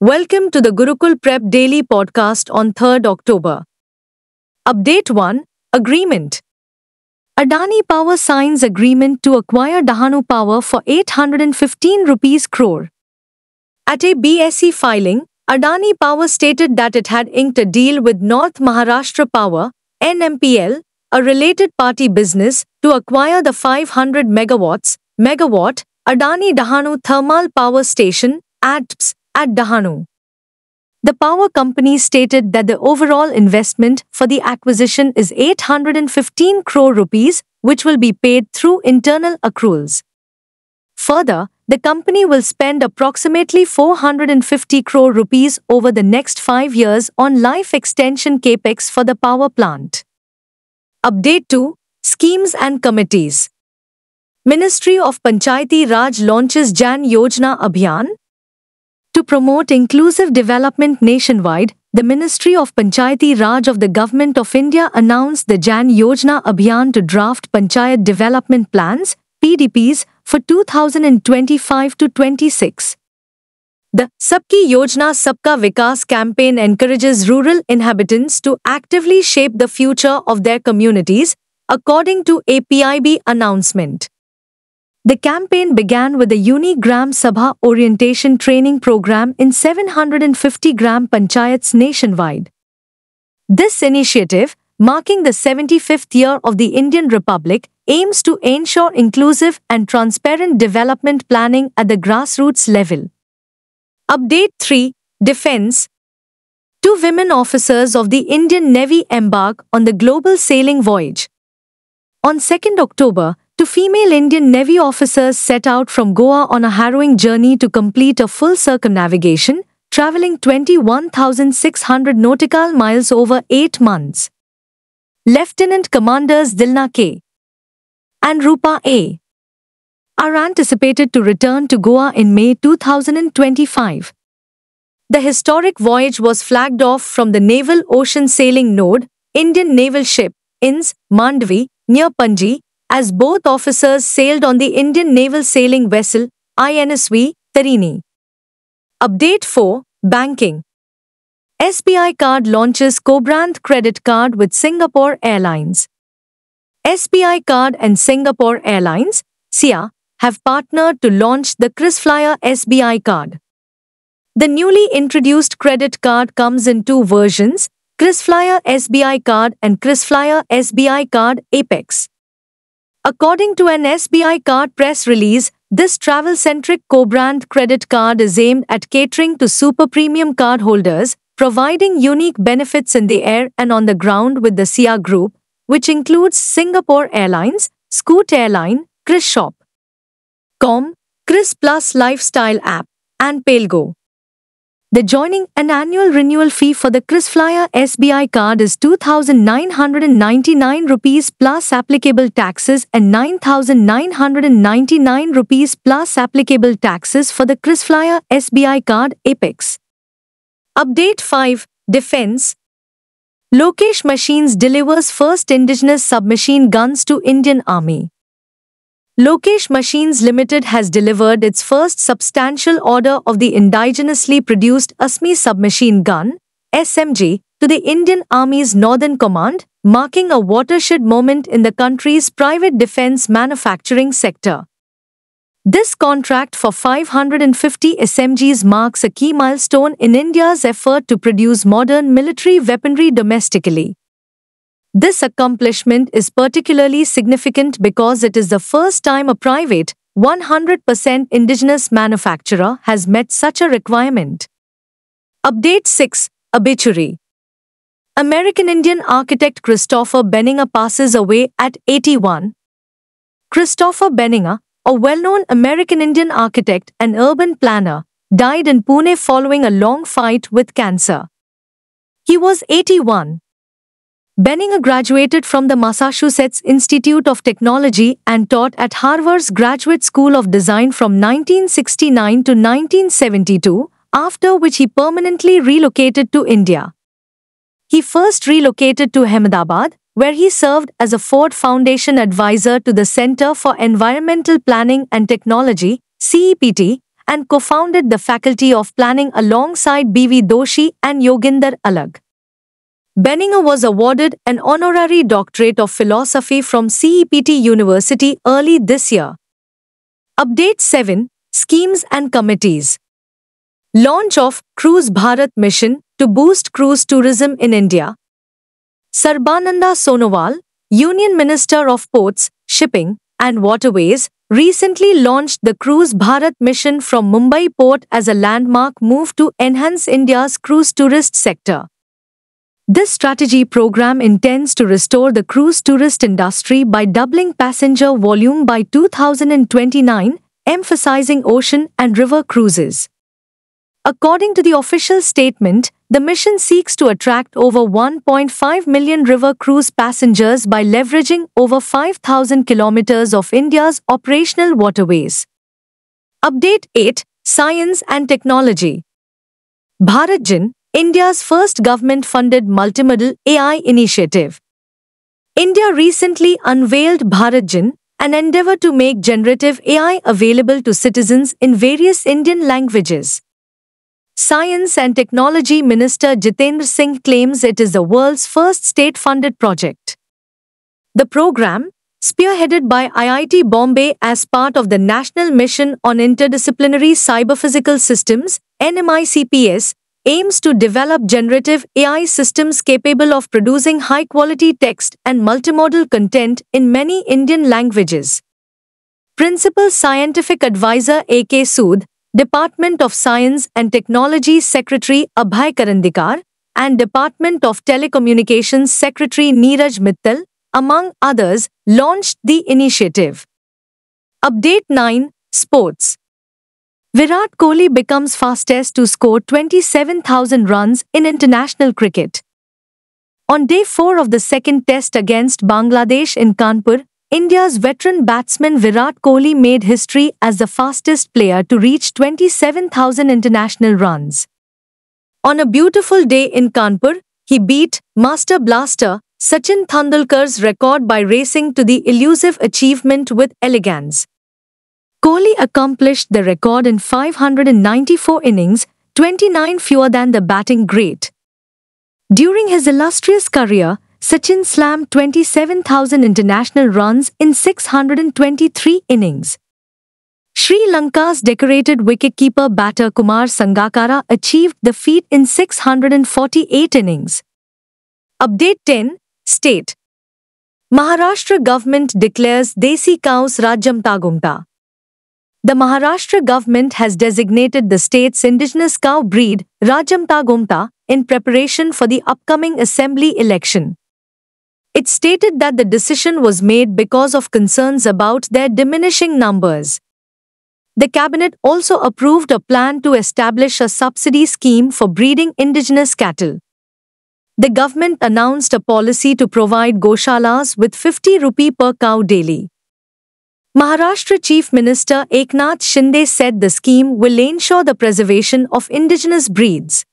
Welcome to the Gurukul Prep Daily Podcast on 3rd October. Update 1. Agreement. Adani Power signs agreement to acquire Dahanu Power for 815 rupees crore. At a BSE filing, Adani Power stated that it had inked a deal with North Maharashtra Power, NMPL, a related party business, to acquire the 500 megawatt Adani Dahanu Thermal Power Station, ADPS, at Dahanu. The power company stated that the overall investment for the acquisition is 815 crore rupees, which will be paid through internal accruals. Further, the company will spend approximately 450 crore rupees over the next 5 years on life extension capex for the power plant. Update 2. Schemes and committees. Ministry of Panchayati Raj launches Jan Yojana Abhiyan. To promote inclusive development nationwide, the Ministry of Panchayati Raj of the Government of India announced the Jan Yojana Abhiyan to draft Panchayat Development Plans, PDPs, for 2025 to 26. The Sabki Yojana Sabka Vikas campaign encourages rural inhabitants to actively shape the future of their communities, according to a PIB announcement. The campaign began with a unique Gram Sabha orientation training program in 750 Gram Panchayats nationwide. This initiative, marking the 75th year of the Indian Republic, aims to ensure inclusive and transparent development planning at the grassroots level. Update 3. Defense. 2 women officers of the Indian Navy embark on the global sailing voyage. On 2nd October, 2 female Indian Navy officers set out from Goa on a harrowing journey to complete a full circumnavigation, traveling 21,600 nautical miles over 8 months. Lieutenant Commanders Dilna K. and Rupa A. are anticipated to return to Goa in May 2025. The historic voyage was flagged off from the Naval Ocean Sailing Node, Indian naval ship, INS, Mandvi, near Panji, as both officers sailed on the Indian naval sailing vessel, INSV, Tarini. Update 4. Banking. SBI Card launches co-brand credit card with Singapore Airlines. SBI Card and Singapore Airlines, SIA, have partnered to launch the KrisFlyer SBI Card. The newly introduced credit card comes in 2 versions, KrisFlyer SBI Card and KrisFlyer SBI Card Apex. According to an SBI Card press release, this travel-centric co-brand credit card is aimed at catering to super premium cardholders, providing unique benefits in the air and on the ground with the SIA Group, which includes Singapore Airlines, Scoot Airline, KrisShop.com, Kris Plus Lifestyle app, and Paylgo. The joining and annual renewal fee for the KrisFlyer SBI card is 2,999 rupees plus applicable taxes and 9,999 rupees plus applicable taxes for the KrisFlyer SBI card Apex. Update 5. Defense. Lokesh Machines delivers first indigenous submachine guns to Indian Army. Lokesh Machines Limited has delivered its first substantial order of the indigenously produced ASME submachine gun, SMG, to the Indian Army's Northern Command, marking a watershed moment in the country's private defense manufacturing sector. This contract for 550 SMGs marks a key milestone in India's effort to produce modern military weaponry domestically. This accomplishment is particularly significant because it is the first time a private, 100% indigenous manufacturer has met such a requirement. Update 6. Obituary. American-Indian architect Christopher Benninger passes away at 81. Christopher Benninger, a well-known American-Indian architect and urban planner, died in Pune following a long fight with cancer. He was 81. Benninger graduated from the Massachusetts Institute of Technology and taught at Harvard's Graduate School of Design from 1969 to 1972, after which he permanently relocated to India. He first relocated to Ahmedabad, where he served as a Ford Foundation advisor to the Center for Environmental Planning and Technology, CEPT, and co-founded the Faculty of Planning alongside B.V. Doshi and Yoginder Alag. Benninger was awarded an honorary doctorate of philosophy from CEPT University early this year. Update 7. Schemes and committees. Launch of Cruise Bharat mission to boost cruise tourism in India. Sarbananda Sonowal, Union Minister of Ports, Shipping and Waterways, recently launched the Cruise Bharat mission from Mumbai port as a landmark move to enhance India's cruise tourist sector. This strategy program intends to restore the cruise tourist industry by doubling passenger volume by 2029, emphasizing ocean and river cruises. According to the official statement, the mission seeks to attract over 1.5 million river cruise passengers by leveraging over 5,000 kilometers of India's operational waterways. Update 8. Science and Technology. BharatGen, India's first government-funded multimodal AI initiative. India recently unveiled BharatGen, an endeavor to make generative AI available to citizens in various Indian languages. Science and Technology Minister Jitendra Singh claims it is the world's first state-funded project. The program, spearheaded by IIT Bombay as part of the National Mission on Interdisciplinary Cyber-Physical Systems (NMICPS), aims to develop generative AI systems capable of producing high-quality text and multimodal content in many Indian languages. Principal Scientific Advisor A.K. Sood, Department of Science and Technology Secretary Abhay Karandikar, and Department of Telecommunications Secretary Neeraj Mittal, among others, launched the initiative. Update 9. Sports. Virat Kohli becomes fastest to score 27,000 runs in international cricket. On day 4 of the second test against Bangladesh in Kanpur, India's veteran batsman Virat Kohli made history as the fastest player to reach 27,000 international runs. On a beautiful day in Kanpur, he beat Master Blaster Sachin Tendulkar's record by racing to the elusive achievement with elegance. Kohli accomplished the record in 594 innings, 29 fewer than the batting great. During his illustrious career, Sachin slammed 27,000 international runs in 623 innings. Sri Lanka's decorated wicketkeeper batter Kumar Sangakkara achieved the feat in 648 innings. Update 10. State. Maharashtra government declares Desi cows Rajyamta Gumta. The Maharashtra government has designated the state's indigenous cow breed, Rajyamta Gumta, in preparation for the upcoming assembly election. It stated that the decision was made because of concerns about their diminishing numbers. The cabinet also approved a plan to establish a subsidy scheme for breeding indigenous cattle. The government announced a policy to provide Goshalas with 50 rupee per cow daily. Maharashtra Chief Minister Eknath Shinde said the scheme will ensure the preservation of indigenous breeds.